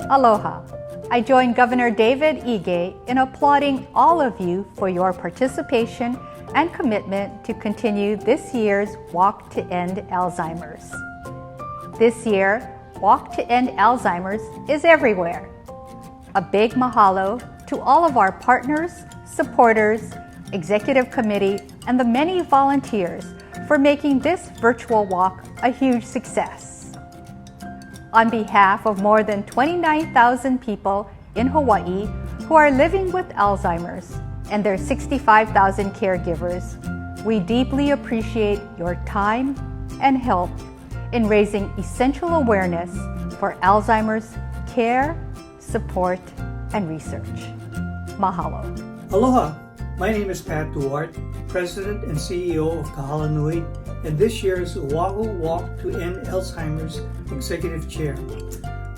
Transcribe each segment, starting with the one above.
Aloha. I join Governor David Ige in applauding all of you for your participation and commitment to continue this year's Walk to End Alzheimer's. This year, Walk to End Alzheimer's is everywhere. A big mahalo to all of our partners, supporters, executive committee, and the many volunteers for making this virtual walk a huge success. On behalf of more than 29,000 people in Hawaii who are living with Alzheimer's and their 65,000 caregivers, we deeply appreciate your time and help in raising essential awareness for Alzheimer's care, support, and research. Mahalo. Aloha, my name is Pat Duarte, President and CEO of Kahala Nui, and this year's Oahu Walk to End Alzheimer's Executive Chair.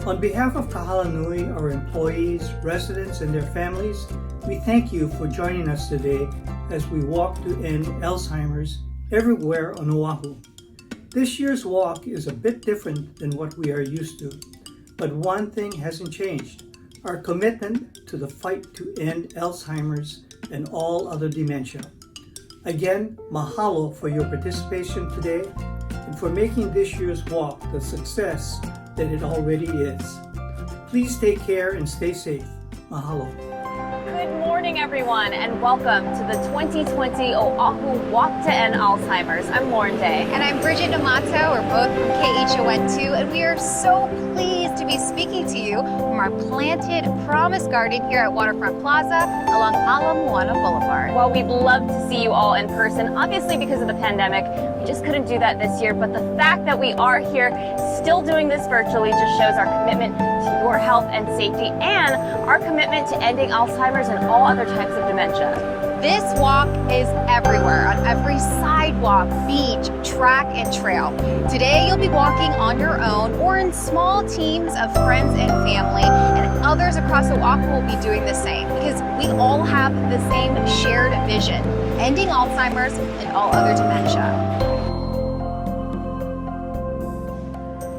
On behalf of Kahala Nui, our employees, residents, and their families, we thank you for joining us today as we walk to end Alzheimer's everywhere on Oahu. This year's walk is a bit different than what we are used to, but one thing hasn't changed: our commitment to the fight to end Alzheimer's and all other dementia. Again, mahalo for your participation today and for making this year's walk the success that it already is. Please take care and stay safe. Mahalo. Good morning, everyone, and welcome to the 2020 Oahu Walk to End Alzheimer's. I'm Lauren Day. And I'm Bridget D'Amato. We're both from KHON2, and we are so pleased to be speaking to you from our planted Promise Garden here at Waterfront Plaza along Ala Moana Boulevard. Well, we'd love to see you all in person. Obviously, because of the pandemic, we just couldn't do that this year, but the fact that we are here still doing this virtually just shows our commitment to your health and safety and our commitment to ending Alzheimer's and all other types of dementia. This walk is everywhere, on every sidewalk, beach, track, and trail. Today, you'll be walking on your own or in small teams of friends and family, and others across Oahu will be doing the same because we all have the same shared vision: ending Alzheimer's and all other dementia.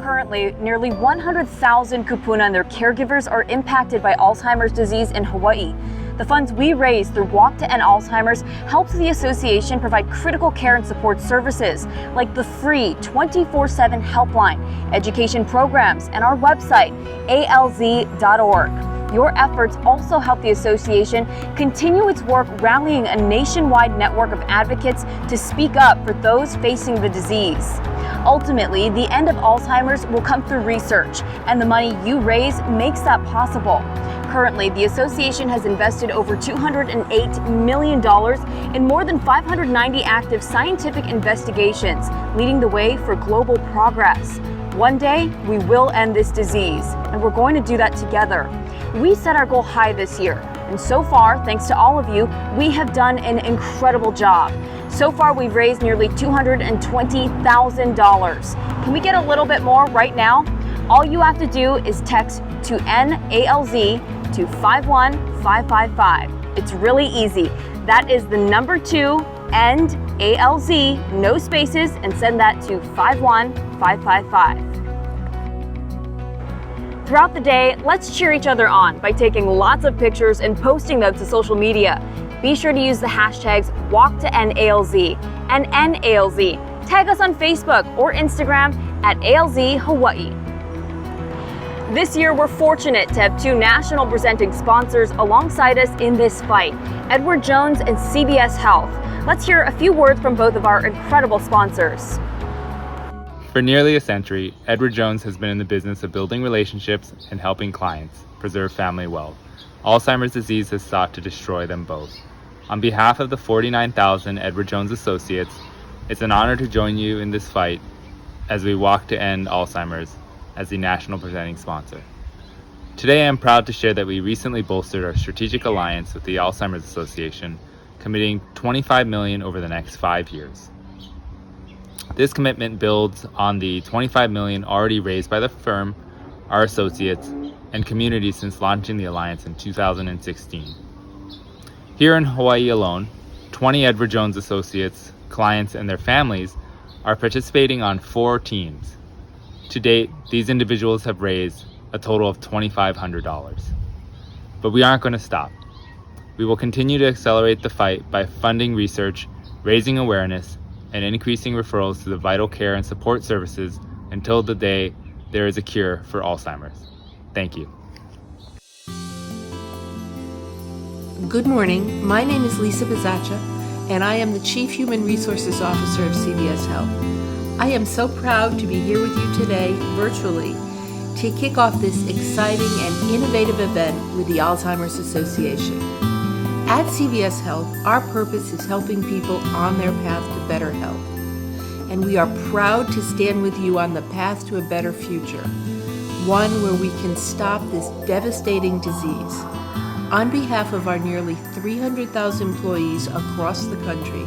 Currently, nearly 100,000 kupuna and their caregivers are impacted by Alzheimer's disease in Hawaii. The funds we raise through Walk to End Alzheimer's helps the association provide critical care and support services like the free 24/7 helpline, education programs, and our website, alz.org. Your efforts also help the association continue its work rallying a nationwide network of advocates to speak up for those facing the disease. Ultimately, the end of Alzheimer's will come through research, and the money you raise makes that possible. Currently, the association has invested over $208 million in more than 590 active scientific investigations, leading the way for global progress. One day, we will end this disease, and we're going to do that together. We set our goal high this year, and so far, thanks to all of you, we have done an incredible job. So far, we've raised nearly $220,000. Can we get a little bit more right now? All you have to do is text to NALZ to 51555. It's really easy. That is the number 2 and ALZ, no spaces, and send that to 51555. Throughout the day, let's cheer each other on by taking lots of pictures and posting them to social media. Be sure to use the hashtags WalkToEndALZ and NALZ. Tag us on Facebook or Instagram at ALZ Hawaii. This year, we're fortunate to have 2 national presenting sponsors alongside us in this fight, Edward Jones and CBS Health. Let's hear a few words from both of our incredible sponsors. For nearly a century, Edward Jones has been in the business of building relationships and helping clients preserve family wealth. Alzheimer's disease has sought to destroy them both. On behalf of the 49,000 Edward Jones associates, it's an honor to join you in this fight as we walk to end Alzheimer's as the national presenting sponsor. Today, I am proud to share that we recently bolstered our strategic alliance with the Alzheimer's Association, committing $25 million over the next 5 years. This commitment builds on the $25 million already raised by the firm, our associates, and community since launching the alliance in 2016. Here in Hawaii alone, 20 Edward Jones associates, clients, and their families are participating on 4 teams. To date, these individuals have raised a total of $2,500. But we aren't going to stop. We will continue to accelerate the fight by funding research, raising awareness, and increasing referrals to the vital care and support services until the day there is a cure for Alzheimer's. Thank you. Good morning. My name is Lisa Bizzaccia, and I am the Chief Human Resources Officer of CVS Health. I am so proud to be here with you today, virtually, to kick off this exciting and innovative event with the Alzheimer's Association. At CVS Health, our purpose is helping people on their path to better health. And we are proud to stand with you on the path to a better future, one where we can stop this devastating disease. On behalf of our nearly 300,000 employees across the country,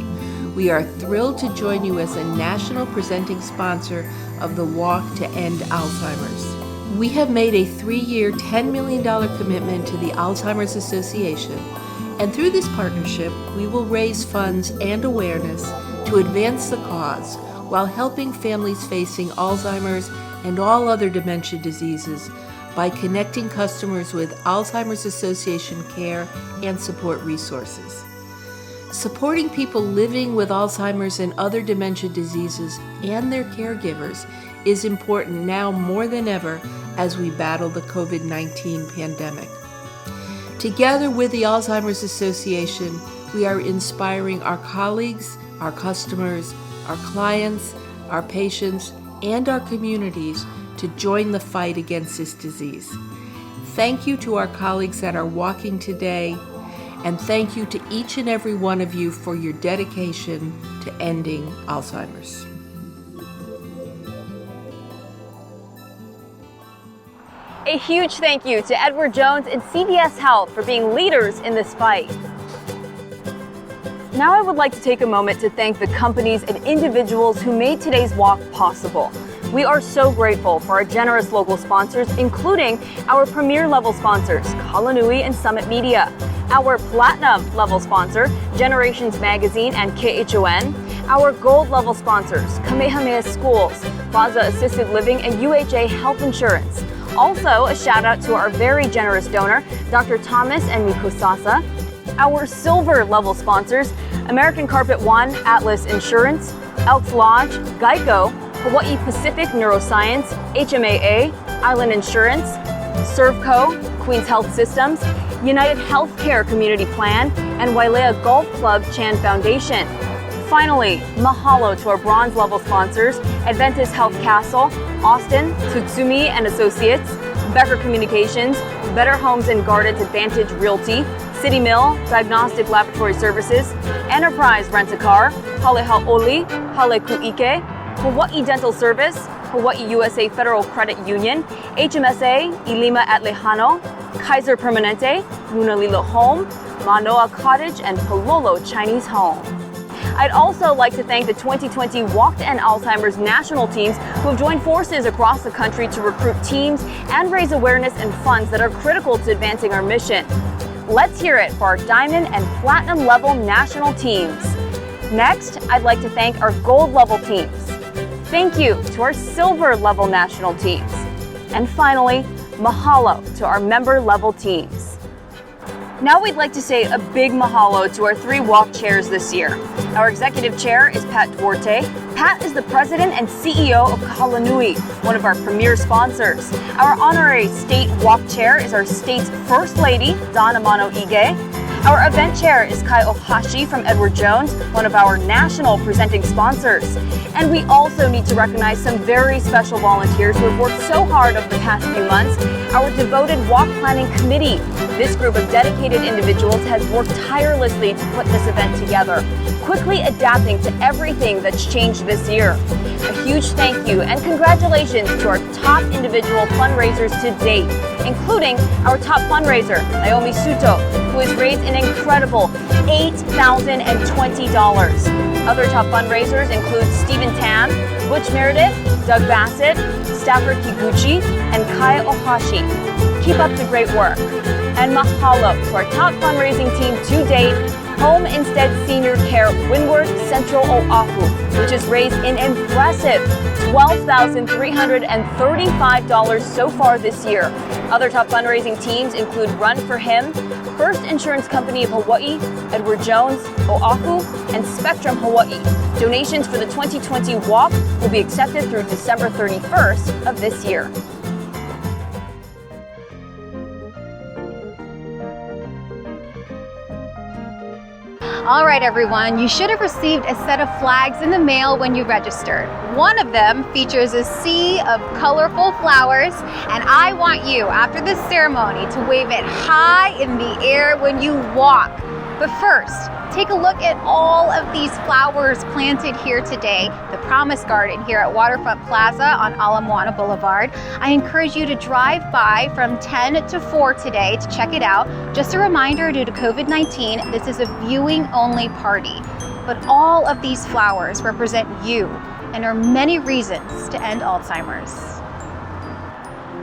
we are thrilled to join you as a national presenting sponsor of the Walk to End Alzheimer's. We have made a 3-year, $10 million commitment to the Alzheimer's Association, and through this partnership, we will raise funds and awareness to advance the cause while helping families facing Alzheimer's and all other dementia diseases by connecting customers with Alzheimer's Association care and support resources. Supporting people living with Alzheimer's and other dementia diseases and their caregivers is important now more than ever as we battle the COVID-19 pandemic. Together with the Alzheimer's Association, we are inspiring our colleagues, our customers, our clients, our patients, and our communities to join the fight against this disease. Thank you to our colleagues that are walking today, and thank you to each and every one of you for your dedication to ending Alzheimer's. A huge thank you to Edward Jones and CVS Health for being leaders in this fight. Now I would like to take a moment to thank the companies and individuals who made today's walk possible. We are so grateful for our generous local sponsors, including our premier level sponsors, Kalanui and Summit Media, our platinum level sponsor, Generations Magazine and KHON, our gold level sponsors, Kamehameha Schools, Plaza Assisted Living, and UHA Health Insurance. Also, a shout out to our very generous donor, Dr. Thomas and Miko Sasa, our silver level sponsors, American Carpet One, Atlas Insurance, Elks Lodge, Geico, Hawaii Pacific Neuroscience, HMAA, Island Insurance, Servco, Queens Health Systems, United Healthcare Community Plan, and Wailea Golf Club Chan Foundation. Finally, mahalo to our bronze level sponsors, Adventist Health Castle, Austin, Tsutsumi and Associates, Becker Communications, Better Homes and Gardens Advantage Realty, City Mill, Diagnostic Laboratory Services, Enterprise Rent-A-Car, Halehaoli, Hale Ku'ike, Hawaii Dental Service, Hawaii USA Federal Credit Union, HMSA, Ilima at Lejano, Kaiser Permanente, Lunalilo Home, Manoa Cottage, and Pololo Chinese Home. I'd also like to thank the 2020 Walk to End Alzheimer's national teams who have joined forces across the country to recruit teams and raise awareness and funds that are critical to advancing our mission. Let's hear it for our diamond and platinum level national teams. Next, I'd like to thank our gold level teams. Thank you to our silver level national teams. And finally, mahalo to our member level teams. Now we'd like to say a big mahalo to our 3 walk chairs this year. Our executive chair is Pat Duarte. Pat is the president and CEO of Kalanui, one of our premier sponsors. Our honorary state walk chair is our state's first lady, Dawn Amano Ige. Our event chair is Kai Ohashi from Edward Jones, one of our national presenting sponsors. And we also need to recognize some very special volunteers who have worked so hard over the past few months. Our devoted walk planning committee. This group of dedicated individuals has worked tirelessly to put this event together, quickly adapting to everything that's changed this year. A huge thank you and congratulations to our top individual fundraisers to date, including our top fundraiser, Naomi Suto, who has raised an incredible $8,020. Other top fundraisers include Stephen Tam, Butch Meredith, Doug Bassett, Stafford Kiguchi, and Kai Ohashi. Keep up the great work. And mahalo to our top fundraising team to date, Home Instead Senior Care Windward Central Oahu, which has raised an impressive $12,335 so far this year. Other top fundraising teams include Run for Him, First Insurance Company of Hawaii, Edward Jones, Oahu, and Spectrum Hawaii. Donations for the 2020 walk will be accepted through December 31st of this year. All right, everyone, you should have received a set of flags in the mail when you registered. One of them features a sea of colorful flowers, and I want you, after this ceremony, to wave it high in the air when you walk. But first, take a look at all of these flowers planted here today, the Promise Garden here at Waterfront Plaza on Ala Moana Boulevard. I encourage you to drive by from 10 to 4 today to check it out. Just a reminder, due to COVID-19, this is a viewing-only party. But all of these flowers represent you, and are many reasons to end Alzheimer's.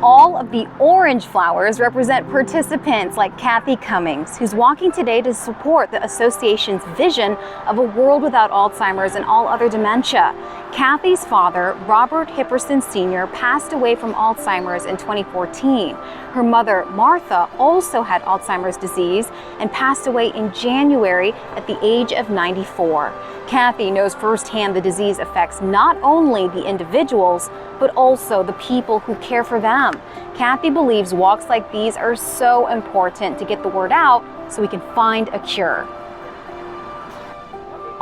All of the orange flowers represent participants like Kathy Cummings, who's walking today to support the association's vision of a world without Alzheimer's and all other dementia. Kathy's father, Robert Hipperson Sr., passed away from Alzheimer's in 2014. Her mother, Martha, also had Alzheimer's disease and passed away in January at the age of 94. Kathy knows firsthand the disease affects not only the individuals, but also the people who care for them. Kathy believes walks like these are so important to get the word out so we can find a cure.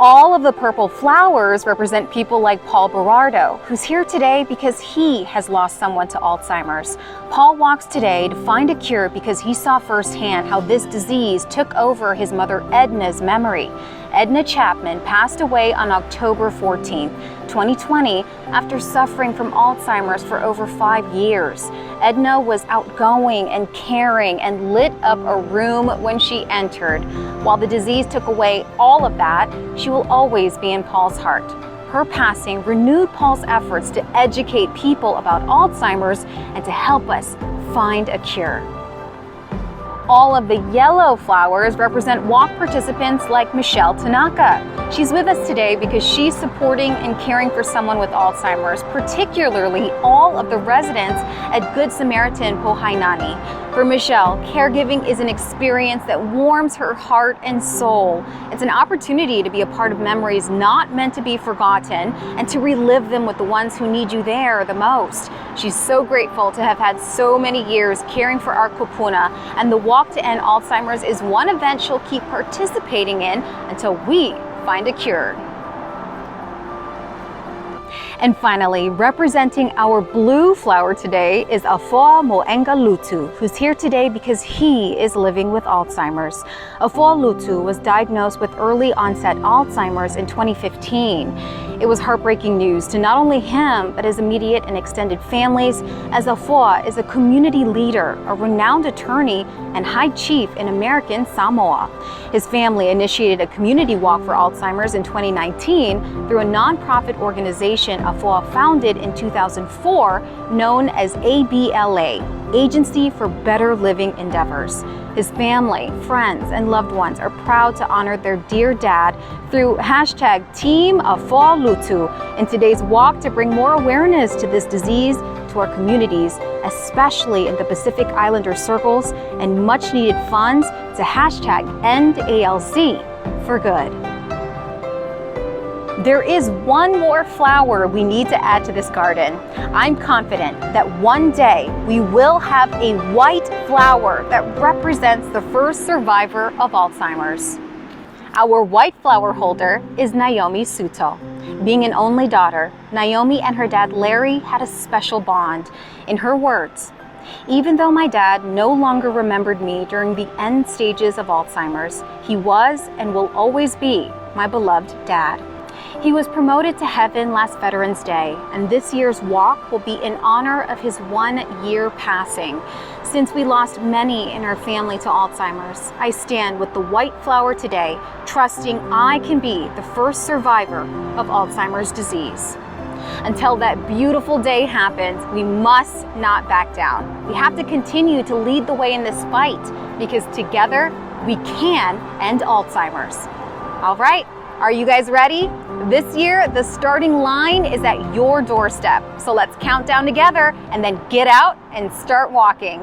All of the purple flowers represent people like Paul Berardo, who's here today because he has lost someone to Alzheimer's. Paul walks today to find a cure because he saw firsthand how this disease took over his mother Edna's memory. Edna Chapman passed away on October 14, 2020, after suffering from Alzheimer's for over 5 years. Edna was outgoing and caring and lit up a room when she entered. While the disease took away all of that, she will always be in Paul's heart. Her passing renewed Paul's efforts to educate people about Alzheimer's and to help us find a cure. All of the yellow flowers represent walk participants like Michelle Tanaka. She's with us today because she's supporting and caring for someone with Alzheimer's, particularly all of the residents at Good Samaritan Pohainani. For Michelle, caregiving is an experience that warms her heart and soul. It's an opportunity to be a part of memories not meant to be forgotten and to relive them with the ones who need you there the most. She's so grateful to have had so many years caring for our kupuna, and the Walk to End Alzheimer's is one event she'll keep participating in until we find a cure. And finally, representing our blue flower today is Afoa Moenga Lutu, who's here today because he is living with Alzheimer's. Afoa Lutu was diagnosed with early onset Alzheimer's in 2015. It was heartbreaking news to not only him, but his immediate and extended families, as Afoa is a community leader, a renowned attorney, and high chief in American Samoa. His family initiated a community walk for Alzheimer's in 2019 through a nonprofit organization Afoa founded in 2004 known as ABLA, Agency for Better Living Endeavors. His family, friends, and loved ones are proud to honor their dear dad through hashtag Team Afoa Lutu in today's walk to bring more awareness to this disease to our communities, especially in the Pacific Islander circles, and much needed funds to hashtag EndALZ for good. There is one more flower we need to add to this garden. I'm confident that one day we will have a white flower that represents the first survivor of Alzheimer's. Our white flower holder is Naomi Suto. Being an only daughter, Naomi and her dad Larry had a special bond. In her words, "Even though my dad no longer remembered me during the end stages of Alzheimer's, he was and will always be my beloved dad." He was promoted to heaven last Veterans Day, and this year's walk will be in honor of his 1 year passing. Since we lost many in our family to Alzheimer's, I stand with the white flower today, trusting I can be the first survivor of Alzheimer's disease. Until that beautiful day happens, we must not back down. We have to continue to lead the way in this fight, because together we can end Alzheimer's. All right, are you guys ready? This year, the starting line is at your doorstep. So let's count down together and then get out and start walking.